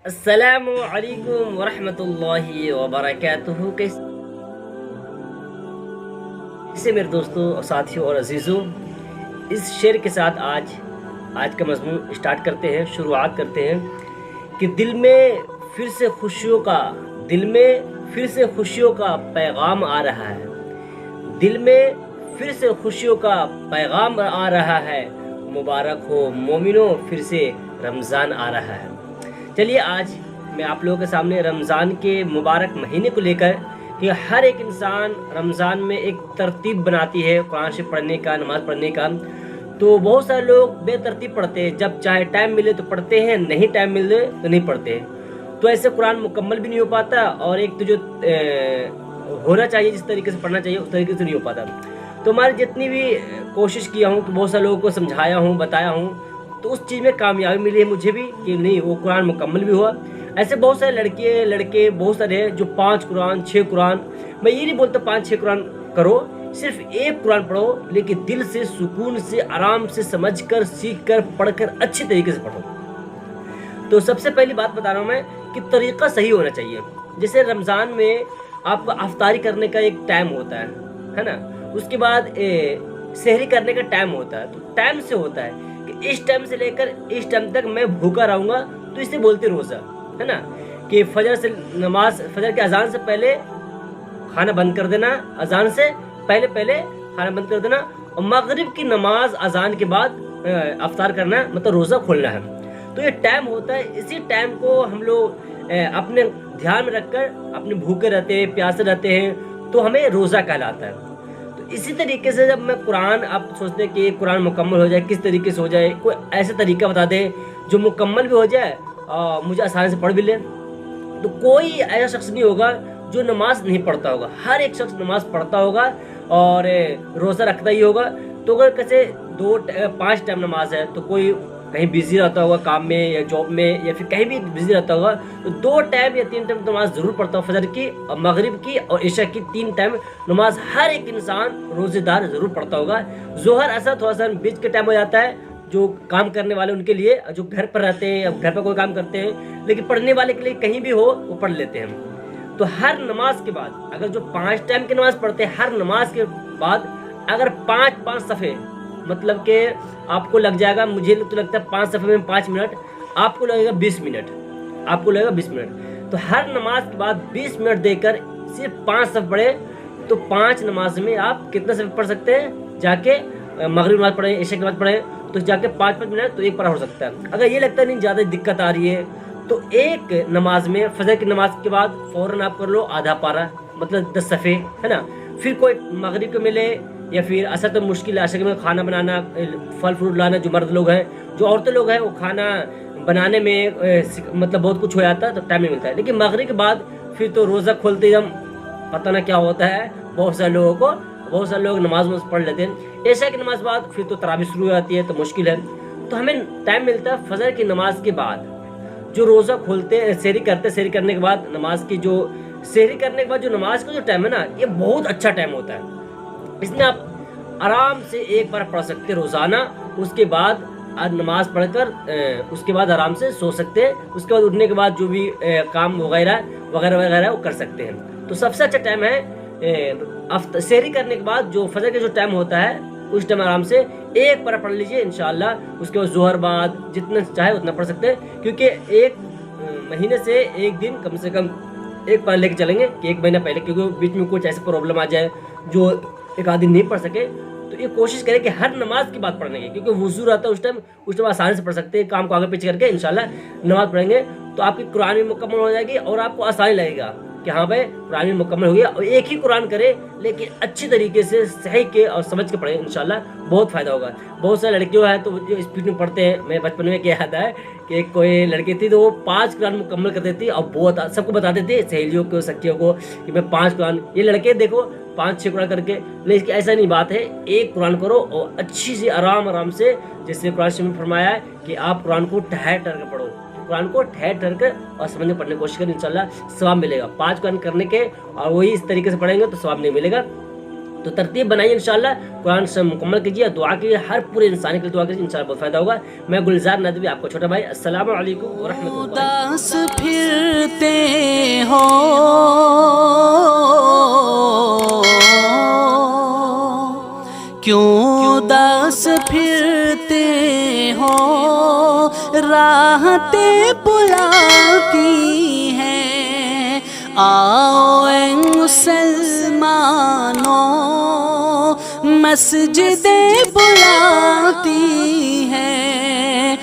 السلام علیکم ورحمۃ اللہ وبرکاتہ۔ کیسے میرے دوستوں اور ساتھیوں اور عزیزوں، اس شعر کے ساتھ آج کا مضمون اسٹارٹ کرتے ہیں، شروعات کرتے ہیں کہ دل میں پھر سے خوشیوں کا پیغام آ رہا ہے، دل میں پھر سے خوشیوں کا پیغام آ رہا ہے، مبارک ہو مومنوں پھر سے رمضان آ رہا ہے۔ چلیے آج میں آپ لوگوں کے سامنے رمضان کے مبارک مہینے کو لے کر کہ ہر ایک انسان رمضان میں ایک ترتیب بناتی ہے قرآن شریف پڑھنے کا، نماز پڑھنے کا۔ تو بہت سارے لوگ بے ترتیب پڑھتے ہیں، جب چاہے ٹائم ملے تو پڑھتے ہیں، نہیں ٹائم ملے تو نہیں پڑھتے ہیں، تو ایسے قرآن مکمل بھی نہیں ہو پاتا، اور ایک تو جو ہونا چاہیے جس طریقے سے پڑھنا چاہیے اس طریقے سے نہیں ہو پاتا۔ تو ہماری جتنی بھی کوشش کیا ہوں، تو بہت سارے لوگوں کو سمجھایا ہوں، بتایا ہوں، تو اس چیز میں کامیابی ملی ہے مجھے بھی کہ نہیں وہ قرآن مکمل بھی ہوا۔ ایسے بہت سارے لڑکے بہت سارے ہیں جو 5 قرآن 6 قرآن، میں یہ نہیں بولتا 5-6 قرآن کرو، صرف ایک قرآن پڑھو، لیکن دل سے سکون سے آرام سے سمجھ کر سیکھ کر پڑھ کر اچھے طریقے سے پڑھو۔ تو سب سے پہلی بات بتا رہا ہوں میں کہ طریقہ صحیح ہونا چاہیے۔ جیسے رمضان میں آپ کا افطاری کرنے کا ایک ٹائم ہوتا ہے نا، اس کے بعد سحری کرنے کا ٹائم ہوتا ہے، تو ٹائم سے ہوتا ہے کہ اس ٹائم سے لے کر اس ٹائم تک میں بھوکا رہوں گا، تو اسے بولتے روزہ، ہے نا، کہ فجر کی اذان سے پہلے کھانا بند کر دینا، اذان سے پہلے کھانا بند کر دینا، اور مغرب کی نماز اذان کے بعد افطار کرنا ہے، مطلب روزہ کھولنا ہے۔ تو یہ ٹائم ہوتا ہے، اسی ٹائم کو ہم لوگ اپنے دھیان میں رکھ کر اپنے بھوکے رہتے ہیں، پیاسے رہتے ہیں، تو ہمیں روزہ کہلاتا ہے۔ تو اسی طریقے سے جب میں قرآن، آپ سوچتے ہیں کہ قرآن مکمل ہو جائے، کس طریقے سے ہو جائے، کوئی ایسا طریقہ بتا دے جو مکمل بھی ہو جائے اور مجھے آسانی سے پڑھ بھی لے۔ تو کوئی ایسا شخص نہیں ہوگا جو نماز نہیں پڑھتا ہوگا، ہر ایک شخص نماز پڑھتا ہوگا اور روزہ رکھتا ہی ہوگا۔ تو اگر کیسے 5 ٹائم نماز ہے، تو کوئی کہیں بزی رہتا ہوگا کام میں یا جاب میں یا پھر کہیں بھی بزی رہتا ہوگا، تو 2 ٹائم یا 3 ٹائم نماز ضرور پڑھتا ہوگا، فجر کی اور مغرب کی اور عشاء کی 3 ٹائم نماز ہر ایک انسان روزے دار ضرور پڑھتا ہوگا۔ ظہر اثر تھوڑا سا بیچ کے ٹائم ہو جاتا ہے، جو کام کرنے والے ان کے لیے، جو گھر پر رہتے ہیں یا گھر پر کوئی کام کرتے ہیں، لیکن پڑھنے والے کے لیے کہیں بھی ہو وہ پڑھ لیتے ہیں۔ تو ہر نماز کے بعد اگر جو 5 ٹائم کی نماز پڑھتے ہیں، ہر نماز کے بعد اگر 5 صفحے، مطلب کہ آپ کو لگ جائے گا، مجھے تو لگتا ہے 5 صفحے میں 5 منٹ، آپ کو لگے گا 20 منٹ، تو ہر نماز کے بعد 20 منٹ دے کر صرف 5 صفحے پڑھے، تو 5 نماز میں آپ کتنے صفحے پڑھ سکتے ہیں؟ جا کے مغرب نماز پڑھیں، عشاء کی نماز پڑھیں، تو جا کے 5 منٹ تو ایک پارہ ہو سکتا ہے۔ اگر یہ لگتا ہے نہیں زیادہ دقت آ رہی ہے، تو ایک نماز میں فجر کی نماز کے بعد فوراً آپ کر لو آدھا پارہ، مطلب 10 صفحے، ہے نا۔ پھر کوئی مغرب کو ملے یا پھر اثر تو مشکل ہے، عشاء میں کھانا بنانا، پھل فروٹ لانا، جو مرد لوگ ہیں، جو عورتیں لوگ ہیں، وہ کھانا بنانے میں مطلب بہت کچھ ہو جاتا ہے، تو ٹائم نہیں ملتا ہے۔ لیکن مغرب کے بعد پھر تو روزہ کھولتے ہی ہم پتہ نہ کیا ہوتا ہے، بہت سارے لوگ نماز پڑھ لیتے ہیں۔ عشاء کی نماز بعد پھر تو تراویح شروع ہو جاتی ہے، تو مشکل ہے۔ تو ہمیں ٹائم ملتا ہے فجر کی نماز کے بعد، جو روزہ کھولتے سحری کرنے کے بعد نماز کی جو سحری کرنے کے بعد جو نماز کا جو ٹائم ہے نا، یہ بہت اچھا ٹائم ہوتا ہے۔ اس میں آپ آرام سے ایک بار پڑھ سکتے روزانہ، اس کے بعد نماز پڑھ کر اس کے بعد آرام سے سو سکتے ہیں، اس کے بعد اٹھنے کے بعد جو بھی کام وغیرہ وہ کر سکتے ہیں۔ تو سب سے اچھا ٹائم ہے سحری کرنے کے بعد جو فجر کا جو ٹائم ہوتا ہے، اس ٹائم آرام سے ایک پارہ پڑھ لیجئے انشاءاللہ۔ اس کے بعد ظہر بعد جتنا چاہے اتنا پڑھ سکتے ہیں، کیونکہ ایک مہینے سے ایک دن کم سے کم ایک پارہ لے کے چلیں گے کہ ایک مہینہ پہلے، کیونکہ بیچ میں کچھ ایسے پرابلم آ جائے جو ایک آدھ دن نہیں پڑھ سکے، تو یہ کوشش کریں کہ ہر نماز کی بات پڑھنے کی، کیونکہ وضو رہتا ہے اس ٹائم آسانی سے پڑھ سکتے ہیں، کام کو آگے پیچھے کر کے انشاءاللہ نماز پڑھیں گے، تو آپ کی قرآن بھی مکمل ہو جائے گی اور آپ کو آسانی لگے گا کہ ہاں بھائی قرآن بھی مکمل ہو گیا۔ اور ایک ہی قرآن کرے لیکن اچھی طریقے سے صحیح کے اور سمجھ کے پڑھیں، انشاءاللہ بہت فائدہ ہوگا۔ بہت سارے لڑکیوں ہیں تو جو اسپیڈ میں پڑھتے ہیں، میں بچپن میں کیا یاد ہے کہ کوئی لڑکی تھی تو وہ 5 قرآن مکمل کر دیتی اور بہت سب کو بتاتے تھے، سہیلیوں کو، سکھیوں کو، کہ میں 5 قرآن، یہ لڑکے دیکھو 5-6 قرآن کر کے، لیکن ایسا نہیں بات ہے، ایک قرآن کرو اور اچھی سی آرام سے، جیسے قرآن شریف میں فرمایا ہے کہ آپ قرآن کو ٹھہر ٹھہر کے پڑھو، قرآن کو ٹھہر کر اور سمجھنے پڑھنے کی کوشش کریں، انشاءاللہ ثواب ملے گا۔ 5 قرآن کرنے کے اور وہی اس طریقے سے پڑھیں گے تو ثواب نہیں ملے گا۔ تو ترتیب بنائیے انشاءاللہ، قرآن سے مکمل کیجیے، دعا کیجیے، ہر پورے انسان کے لیے دعا کیجیے، انشاءاللہ بہت فائدہ ہوگا۔ میں گلزار ندوی، آپ کو چھوٹا بھائی، السلام علیکم ورحمۃ اللہ۔ پھرتے ہو، کیوں اداس پھرتے ہو، راحتیں بلاتی ہیں، آؤ اے مسلمانوں مسجدیں بلاتی ہیں۔